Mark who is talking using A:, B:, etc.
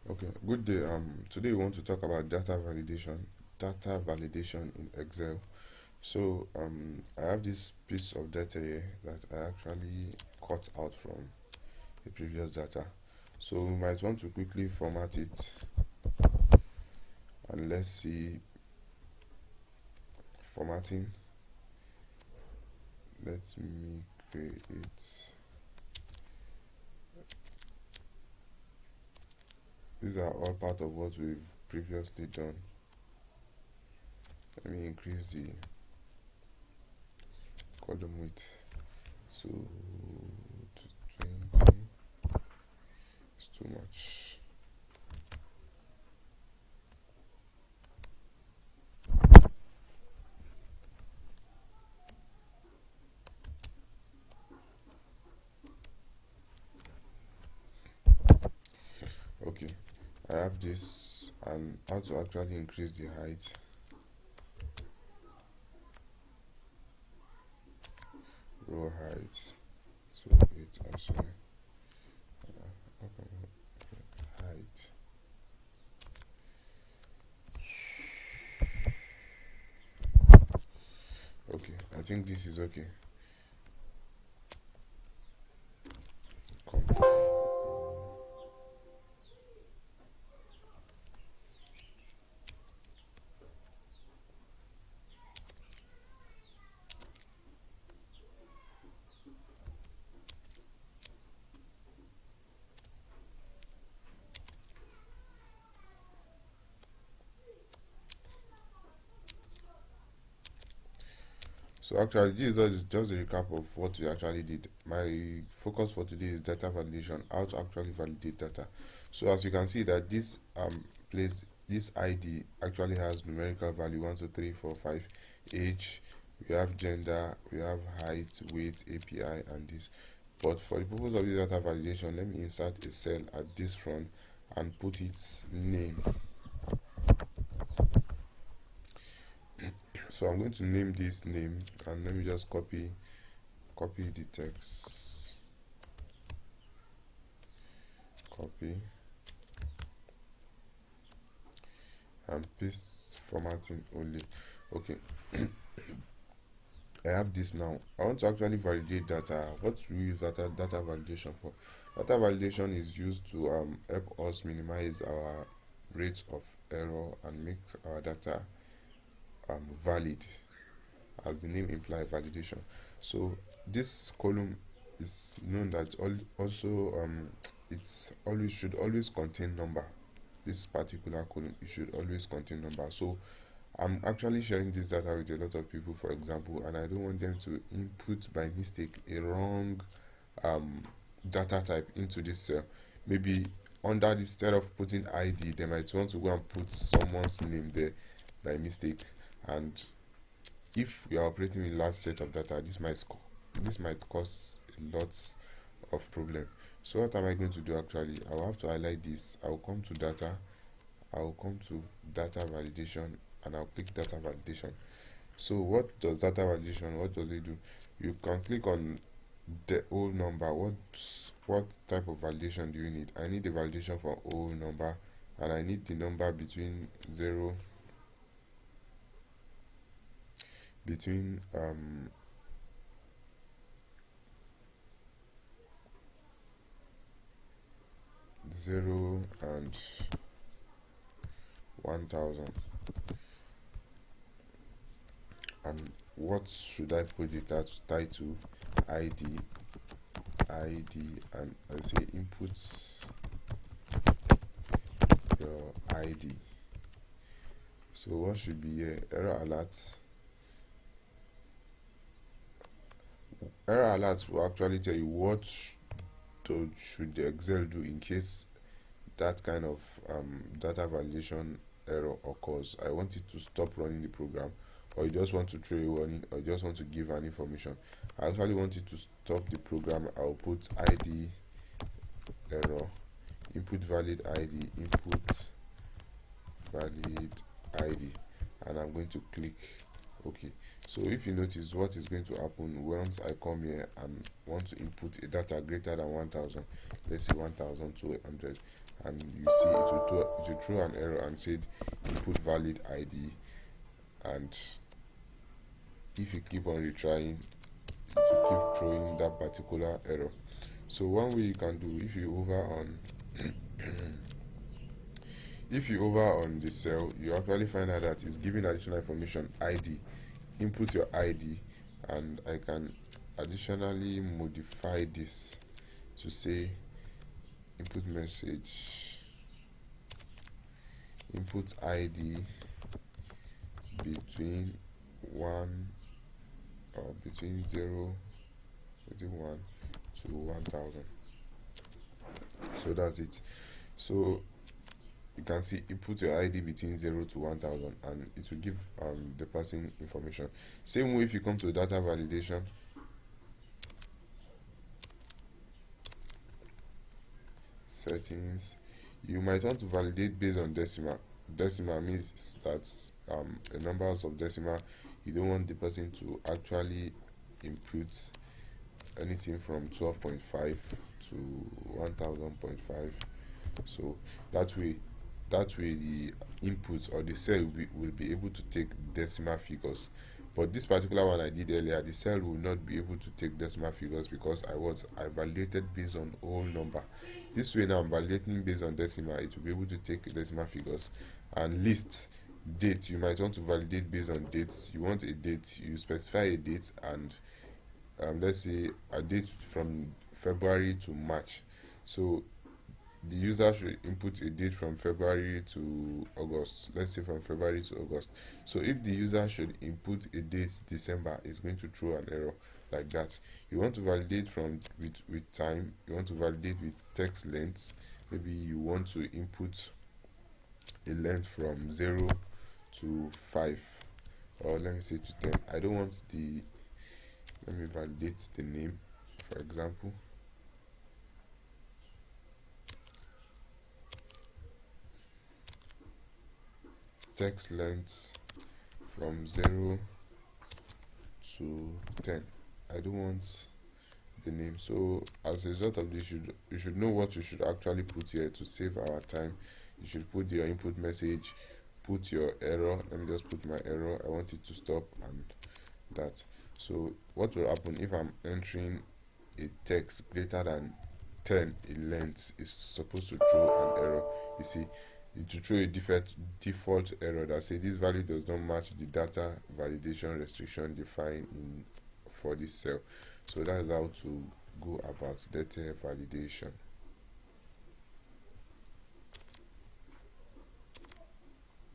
A: Okay, good day. Today we want to talk about data validation in Excel. I have this piece of data here that I actually cut out from the previous data. So we might want to quickly format it, and let's see formatting. Let me create. These are all part of what we've previously done. Let me increase the column width so to 20. It's too much. Okay, I have this and how to actually increase the height. Row height. So it's actually height. Okay, I think this is okay. So actually, this is just a recap of what we actually did. My focus for today is data validation, how to actually validate data. So as you can see that this ID actually has numerical value 1, 2, 3, 4, 5, age, we have gender, we have height, weight, API, and this. But for the purpose of this data validation, let me insert a cell at this front and put its name. So I'm going to name this name, and let me just copy the text, copy and paste, formatting only. Okay. I have this now. I want to actually validate data. What do we use data validation for? Data validation is used to help us minimize our rates of error and make our data valid, as the name implies, validation. So this column is known that also it's always should always contain number. This particular column, it should always contain number. So I'm actually sharing this data with a lot of people, for example, and I don't want them to input by mistake a wrong um, data type into this cell. Maybe under this, instead of putting ID, they might want to go and put someone's name there by mistake. And if we are operating with large set of data, this might cause a lot of problem. So what am I going to do actually? I will have to highlight this. I will come to data. I will come to data validation, and I'll click data validation. So what does data validation? What does it do? You can click on the whole number. What type of validation do you need? I need the validation for whole number, and I need the number between 0 and 1000. And what should I put the title? ID, and I say input your ID. So what should be here? Error alert. Error alert will actually tell you what should the Excel do in case that kind of data validation error occurs. I want it to stop running the program, or you just want to throw a warning, or you just want to give an information. I actually want it to stop the program. I'll put ID error, input valid ID, input valid ID, and I'm going to click Okay, so if you notice, what is going to happen once I come here and want to input a data greater than 1000, let's say 1200, and you see it will throw an error and said input valid ID, and if you keep on retrying, it will keep throwing that particular error. So one way you can do, if you hover on if you hover on the cell, you actually find out that it's giving additional information, ID. Input your ID, and I can additionally modify this to say input message, input ID between 1 or between 0, between 1 to 1000. So that's it. So you can see input your ID between 0 to 1000, and it will give the person information. Same way if you come to data validation, settings, you might want to validate based on decimal. Decimal means that a numbers of decimal, you don't want the person to actually input anything from 12.5 to 1000.5. So that way the inputs or the cell will be able to take decimal figures. But this particular one I did earlier, the cell will not be able to take decimal figures because I validated based on whole number. This way now I'm validating based on decimal, it will be able to take decimal figures. And list, date, you might want to validate based on dates. You want a date, you specify a date, and let's say a date from February to March. So the user should input a date from February to August. Let's say from February to August. So if the user should input a date December, it's going to throw an error like that. You want to validate with time. You want to validate with text length. Maybe you want to input a length from 0 to 5, or let me say to 10. I don't want the, let me validate the name, for example. Text length from 0 to 10. I don't want the name. So as a result of this, you should know what you should actually put here to save our time. You should put your input message, put your error. Let me just put my error. I want it to stop, and that. So what will happen if I'm entering a text greater than 10 in length? Is supposed to throw an error. You see, it will throw a default error that say this value does not match the data validation restriction defined for this cell. So that's how to go about data validation.